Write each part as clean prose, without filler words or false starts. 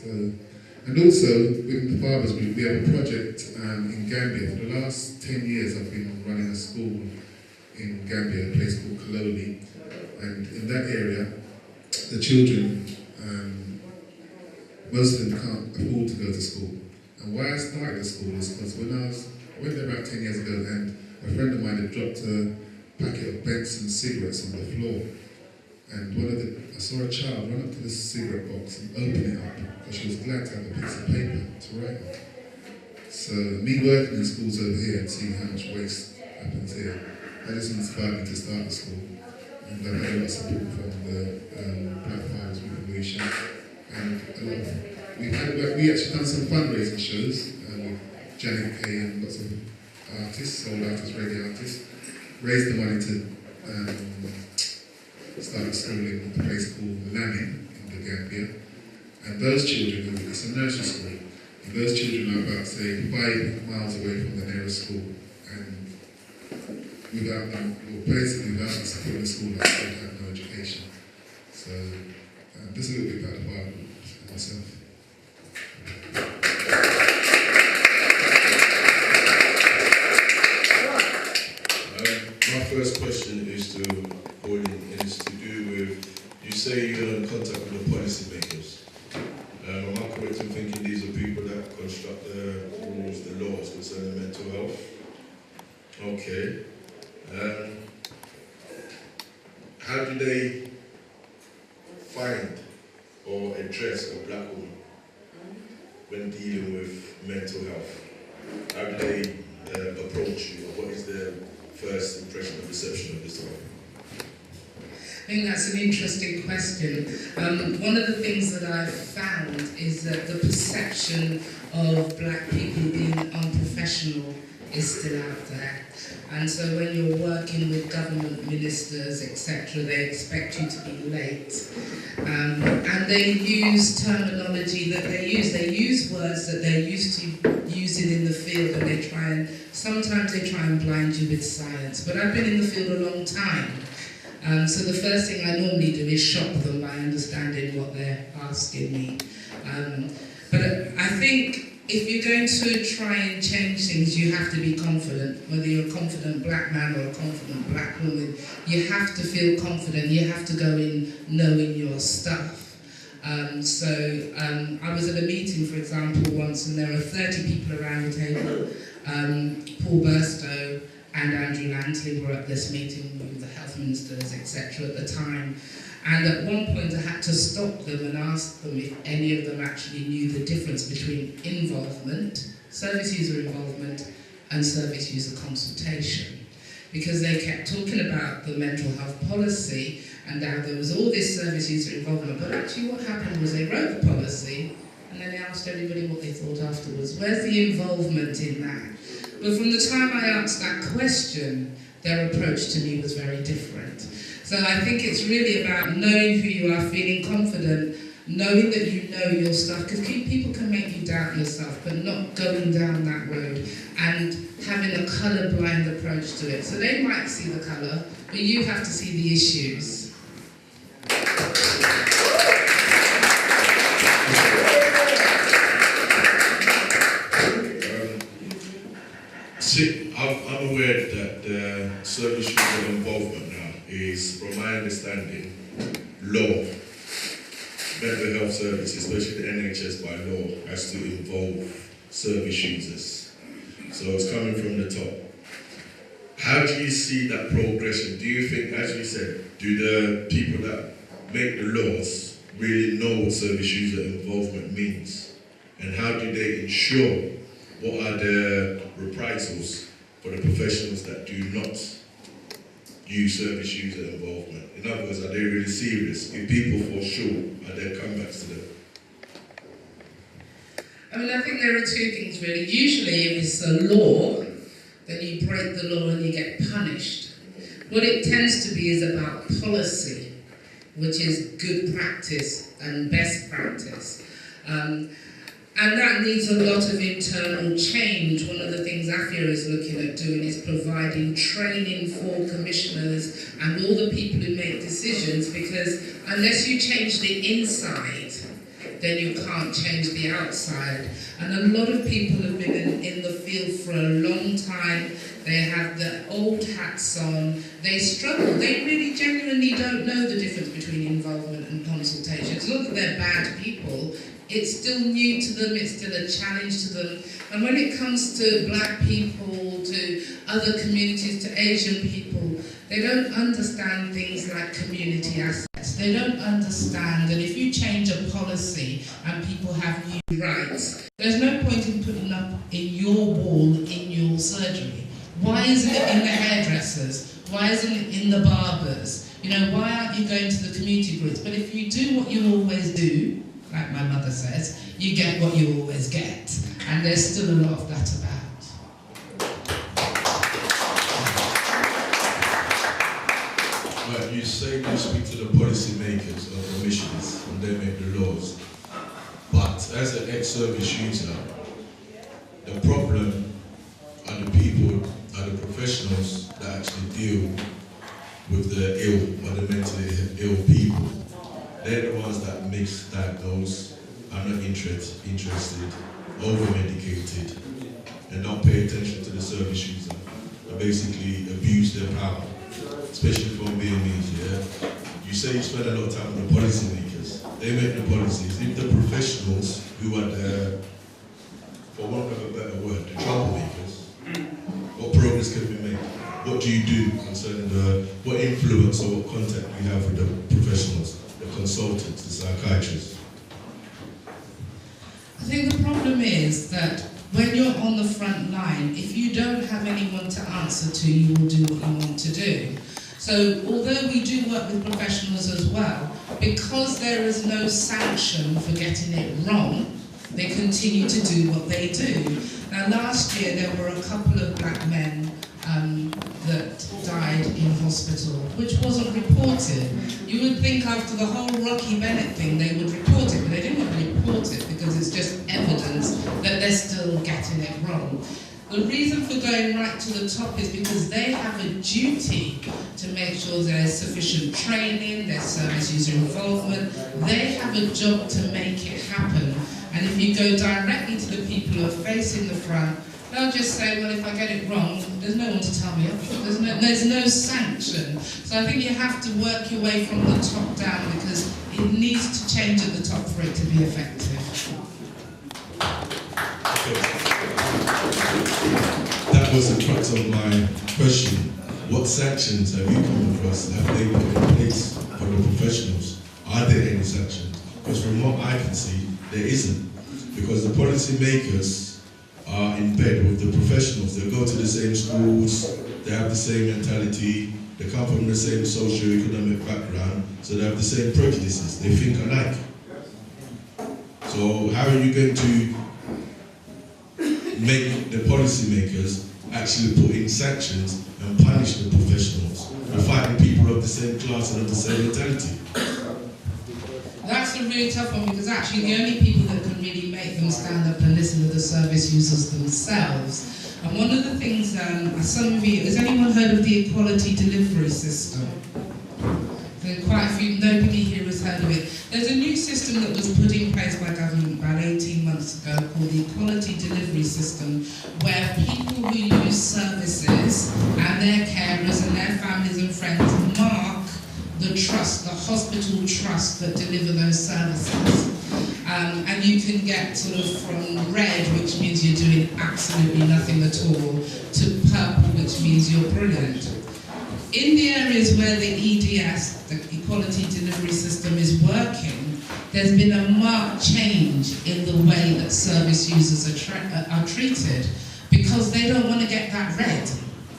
So, and also, with the Fathers Group, we have a project in Gambia. For the last 10 years, I've been running a school in Gambia, a place called Kololi. And in that area, the children, most of them can't afford to go to school. And why I started the school is because I went there about 10 years ago, and a friend of mine had dropped a packet of Benson cigarettes on the floor. And I saw a child run up to the cigarette box and open it up because she was glad to have a piece of paper to write on. So me working in schools over here and seeing how much waste happens here, that just inspired me to start the school. And I've had a lot of support from the Black Fathers Revolution. And we actually done some fundraising shows with Janet Kay and lots of artists, soul artists, reggae artists, raised the money to start a school in a place called Lamin in the Gambia. And those children, it's a nursery school, and those children are about, say, 5 miles away from the nearest school. And without them, basically without the support of the school, they have no education. So this is a little bit about the Bible and myself. My first question is to Pauline, is to do with, you say you're in contact with the policy makers. Am I correct in thinking these are people that construct the rules, the laws concerning mental health? Okay. How do they find or address a black woman when dealing with mental health? How do they approach you, or what is their first impression or perception of this topic? I think that's an interesting question. One of the things that I've found is that the perception of black people being unprofessional is still out there. And so when you're working with government ministers, etc., they expect you to be late. And they use terminology that they use. They use words that they're used to using in the field, and sometimes they try and blind you with science. But I've been in the field a long time. So the first thing I normally do is shock them by understanding what they're asking me. But I think if you're going to try and change things, you have to be confident. Whether you're a confident black man or a confident black woman, you have to feel confident. You have to go in knowing your stuff. I was at a meeting, for example, once, and there were 30 people around the table. Paul Burstow and Andrew Lantley were at this meeting with the health ministers, etc. at the time. And at one point I had to stop them and ask them if any of them actually knew the difference between involvement, service user involvement, and service user consultation. Because they kept talking about the mental health policy and how there was all this service user involvement, but actually what happened was they wrote the policy and then they asked everybody what they thought afterwards. Where's the involvement in that? But from the time I asked that question, their approach to me was very different. So I think it's really about knowing who you are, feeling confident, knowing that you know your stuff, because people can make you doubt yourself, but not going down that road, and having a colour-blind approach to it. So they might see the colour, but you have to see the issues. I'm aware that the service user involvement now is, from my understanding, law. Mental health services, especially the NHS by law, has to involve service users. So it's coming from the top. How do you see that progression? Do you think, as you said, do the people that make the laws really know what service user involvement means? And how do they ensure, what are the reprisals for the professionals that do not use service user involvement? In other words, are they really serious? If people fall short, are there comebacks to them? I mean, I think there are two things really. Usually if it's a law, then you break the law and you get punished. What it tends to be is about policy, which is good practice and best practice. And that needs a lot of internal change. One of the things AFIA is looking at doing is providing training for commissioners and all the people who make decisions, because unless you change the inside, then you can't change the outside. And a lot of people have been in the field for a long time. They have the old hats on. They struggle. They really genuinely don't know the difference between involvement and consultation. It's not that they're bad people. It's still new to them. It's still a challenge to them. And when it comes to black people, to other communities, to Asian people, they don't understand things like community assets. They don't understand that if you change a policy and people have new rights, there's no point in putting up in your wall in your surgery. Why isn't it in the hairdressers? Why isn't it in the barbers? You know, why aren't you going to the community groups? But if you do what you always do, like my mother says, you get what you always get. And there's still a lot of that about. Right, you say you speak to the policy makers or commissioners and they make the laws. But as an ex-service user, the problem are the people, are the professionals that actually deal with the ill or the mentally ill people. They're the ones that misdiagnose, are not interested, over-medicated, and don't pay attention to the service user, and basically abuse their power, especially from BMEs, yeah? You say you spend a lot of time with the policy makers. They make the policies. If the professionals who are the, for want of a better word, the troublemakers, what progress can be made? What do you do concerning what influence or what contact you have with the professionals, the consultants, the psychiatrists? I think the problem is that when you're on the front line, if you don't have anyone to answer to, you will do what you want to do. So although we do work with professionals as well, because there is no sanction for getting it wrong, they continue to do what they do. Now last year there were a couple of black men that died in hospital, which wasn't reported. You would think after the whole Rocky Bennett thing they would report it, but they didn't report it because it's just evidence that they're still getting it wrong. The reason for going right to the top is because they have a duty to make sure there's sufficient training, there's service user involvement. They have a job to make it happen. And if you go directly to the people who are facing the front, they'll just say, well, if I get it wrong, there's no one to tell me off. There's no sanction. So I think you have to work your way from the top down because it needs to change at the top for it to be effective. That was the crux of my question. What sanctions have you come across? Have they put in place for the professionals? Are there any sanctions? Because from what I can see, there isn't. Because the policy makers are in bed with the professionals. They go to the same schools, they have the same mentality, they come from the same socio-economic background, so they have the same prejudices. They think alike. So how are you going to make the policymakers actually put in sanctions and punish the professionals for fighting people of the same class and of the same mentality? That's a really tough one because actually the only people that can really make them stand up and listen are the service users themselves. And one of the things, some of you, has anyone heard of the equality delivery system? Quite a few, nobody here has heard of it. There's a new system that was put in place by government about 18 months ago called the Equality Delivery System, where people who use services and their carers and their families and friends mark the trust, the hospital trust that deliver those services. And you can get sort of from red, which means you're doing absolutely nothing at all, to purple, which means you're brilliant. In the areas where the EDS, the Equality Delivery System, is working, there's been a marked change in the way that service users are treated because they don't want to get that red.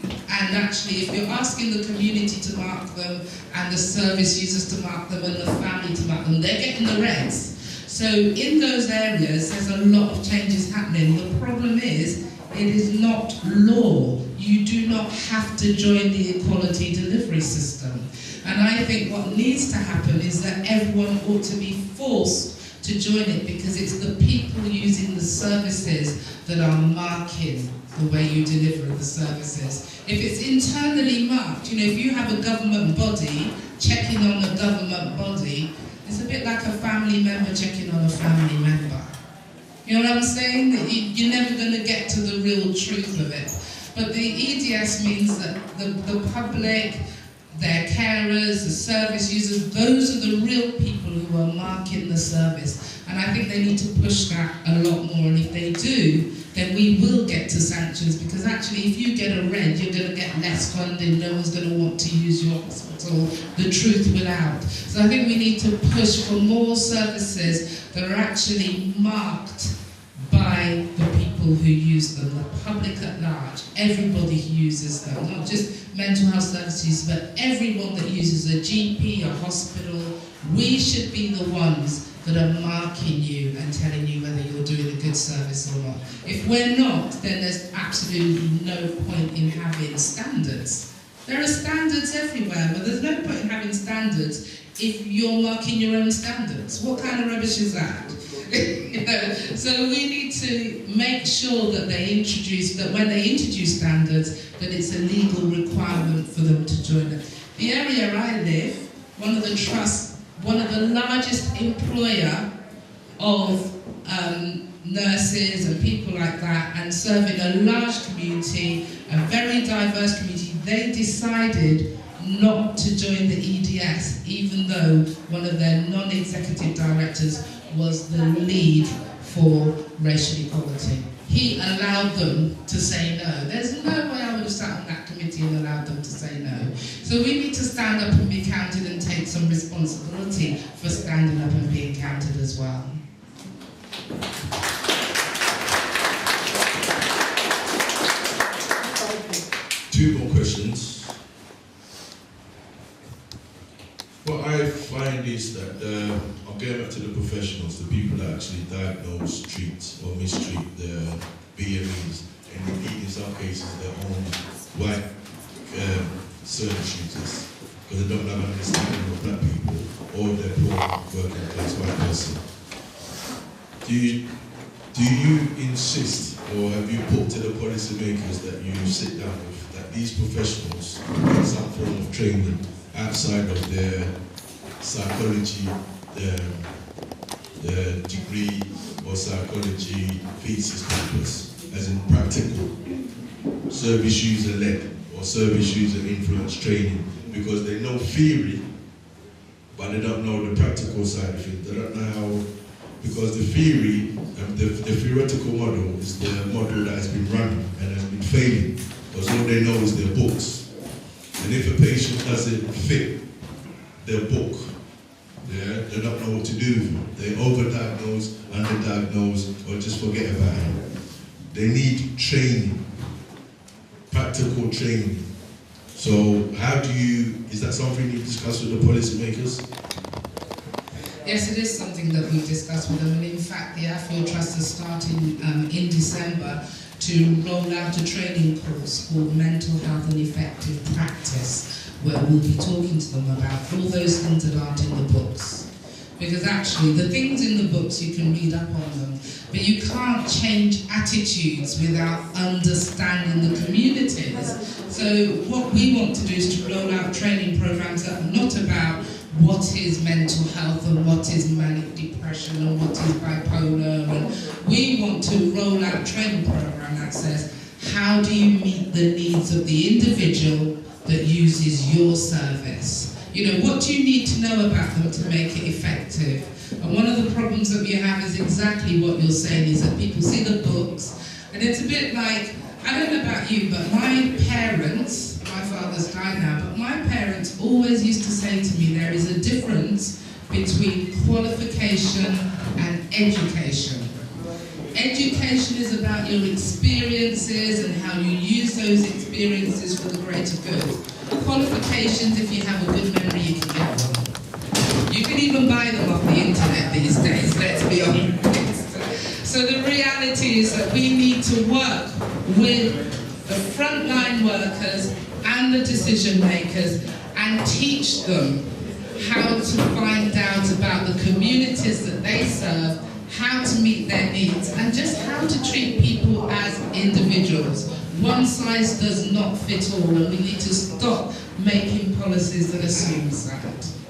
And actually, if you're asking the community to mark them and the service users to mark them and the family to mark them, they're getting the reds. So in those areas, there's a lot of changes happening. The problem is, it is not law. You do not have to join the equality delivery system. And I think what needs to happen is that everyone ought to be forced to join it because it's the people using the services that are marking the way you deliver the services. If it's internally marked, if you have a government body checking on a government body, It's a bit like a family member checking on a family member. You know what I'm saying? You're never going to get to the real truth of it. But the EDS means that the public, their carers, the service users, those are the real people who are marking the service. And I think they need to push that a lot more. And if they do, then we will get to sanctions, because actually if you get a red, you're going to get less funding, no one's going to want to use your hospital, the truth will out. So I think we need to push for more services that are actually marked by the people who use them, the public at large, everybody who uses them, not just mental health services, but everyone that uses a GP, a hospital. We should be the ones that are marking you and telling you whether you're doing a good service or not. If we're not, then there's absolutely no point in having standards. There are standards everywhere, but there's no point in having standards if you're marking your own standards. What kind of rubbish is that? You know? So we need to make sure that when they introduce standards, that it's a legal requirement for them to join them. The area I live, one of the largest employer of nurses and people like that, and serving a large community, a very diverse community, they decided not to join the EDS, even though one of their non-executive directors was the lead for racial equality. He allowed them to say no. There's no way I would have sat on that committee and allowed them to say no. So we need to stand up and be counted and take some responsibility for standing up and being counted as well. Two more questions. What I find is that I'm going back to the professionals, the people that actually diagnose, treat or mistreat the BMEs, and indeed in some cases their own white service users, because they don't have an understanding of black people or their poor working class white person. Do you insist, or have you put to the policymakers that you sit down with, that these professionals get some form of training outside of their psychology, their degree or psychology thesis papers, as in practical service user led or service user influence training, because they know theory, but they don't know the practical side of it. They don't know how, because the theory, the theoretical model is the model that has been run and has been failing, because all they know is their books. And if a patient doesn't fit their book, they don't know what to do. They overdiagnose, underdiagnose, or just forget about it. They need training, practical training. So is that something you discuss with the policymakers? Yes, it is something that we discussed with them, and in fact the Afro Trust is starting in December to roll out a training course called Mental Health and Effective Practice, where we'll be talking to them about all those things that aren't in the books. Because actually, the things in the books, you can read up on them, but you can't change attitudes without understanding the communities. So what we want to do is to roll out training programs that are not about what is mental health and what is manic depression and what is bipolar. And we want to roll out a training program that says, how do you meet the needs of the individual that uses your service? You know, what do you need to know about them to make it effective? And one of the problems that we have is exactly what you're saying, is that people see the books, and it's a bit like, I don't know about you, but my parents, my father's died now, but my parents always used to say to me, there is a difference between qualification and education. Education is about your experiences and how you use those experiences for the greater good. Qualifications, if you have a good memory, you can get one. You can even buy them off the internet these days, let's be honest. So the reality is that we need to work with the frontline workers and the decision makers and teach them how to find out about the communities that they serve, how to meet their needs, and just how to treat people as individuals. One size does not fit all, and we need to stop making policies that assume that.